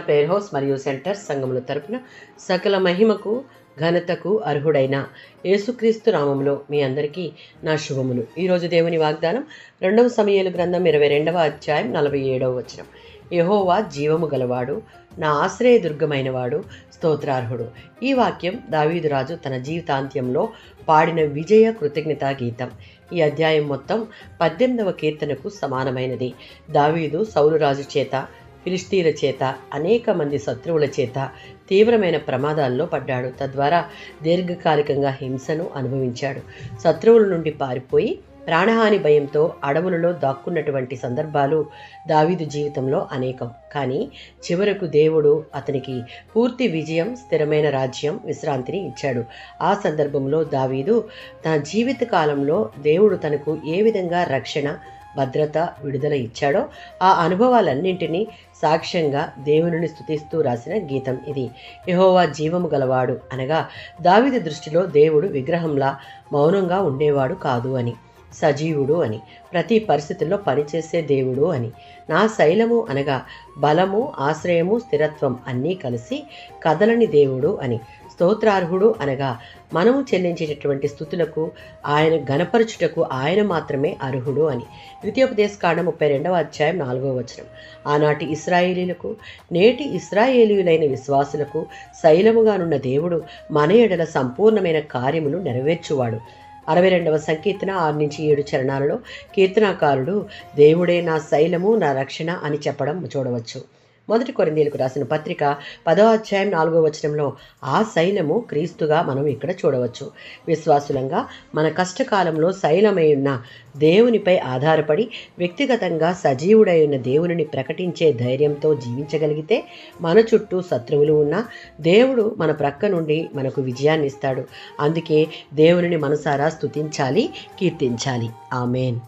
Prayer house మరియు centre సంఘముల తరపున సకల మహిమకు ఘనతకు అర్హుడైన యేసుక్రీస్తు నామములో మీ అందరికీ నా శుభములు. ఈరోజు దేవుని వాగ్దానం 2వ సమూయేలు గ్రంథం 22వ అధ్యాయం 47వ వచనం. యెహోవా జీవము గలవాడు, నా ఆశ్రయదుర్గమైన వాడు, స్తోత్రార్హుడు. ఈ వాక్యం దావీదు రాజు తన జీవితాంత్యంలో పాడిన విజయ కృతజ్ఞతా గీతం. ఈ అధ్యాయం మొత్తం 18వ కీర్తనకు సమానమైనది. దావీదు సౌలు రాజు చేత, ఫిలిష్తీయుల చేత, అనేక మంది శత్రువుల చేత తీవ్రమైన ప్రమాదాల్లో పడ్డాడు. తద్వారా దీర్ఘకాలికంగా హింసను అనుభవించాడు. శత్రువుల నుండి పారిపోయి ప్రాణహాని భయంతో అడవులలో దాక్కున్నటువంటి సందర్భాలు దావీదు జీవితంలో అనేకం. కానీ చివరకు దేవుడు అతనికి పూర్తి విజయం, స్థిరమైన రాజ్యం, విశ్రాంతిని ఇచ్చాడు. ఆ సందర్భంలో దావీదు తన జీవిత కాలంలో దేవుడు తనకు ఏ విధంగా రక్షణ, భద్రత, విడుదల ఇచ్చాడో ఆ అనుభవాలన్నింటినీ సాక్ష్యంగా దేవునిని స్తుతిస్తూ రాసిన గీతం ఇది. యెహోవా జీవము గలవాడు అనగా దావీదు దృష్టిలో దేవుడు విగ్రహంలా మౌనంగా ఉండేవాడు కాదు అని, సజీవుడు అని, ప్రతి పరిస్థితుల్లో పనిచేసే దేవుడు అని. నా శైలము అనగా బలము, ఆశ్రయము, స్థిరత్వం అన్నీ కలిసి కదలని దేవుడు అని. స్తోత్రార్హుడు అనగా మనము చెల్లించేటటువంటి స్థుతులకు, ఆయన గణపరచుటకు ఆయన మాత్రమే అర్హుడు అని. ద్వితీయోపదేశకాండం 32వ అధ్యాయం 4వ వచనం. ఆనాటి ఇశ్రాయేలీయులకు, నేటి ఇశ్రాయేలీయులైన విశ్వాసులకు శైలముగానున్న దేవుడు మన ఎడల సంపూర్ణమైన కార్యములు నెరవేర్చువాడు. 62వ సంకీర్తన 6-7 చరణాలలో కీర్తనాకారుడు దేవుడే నా శైలము, నా రక్షణ అని చెప్పడం చూడవచ్చు. 1 కొరింథీయులకు రాసిన పత్రిక 10వ అధ్యాయం 4వ వచనంలో ఆ శైలము క్రీస్తుగా మనం ఇక్కడ చూడవచ్చు. విశ్వాసులంగా మన కష్టకాలంలో శైలమై ఉన్న దేవునిపై ఆధారపడి వ్యక్తిగతంగా సజీవుడై ఉన్న దేవునిని ప్రకటించే ధైర్యంతో జీవించగలిగితే మన చుట్టూ శత్రువులు ఉన్నా దేవుడు మన ప్రక్క నుండి మనకు విజయాన్ని ఇస్తాడు. అందుకే దేవునిని మనసారా స్తుతించాలి, కీర్తించాలి. ఆమేన్.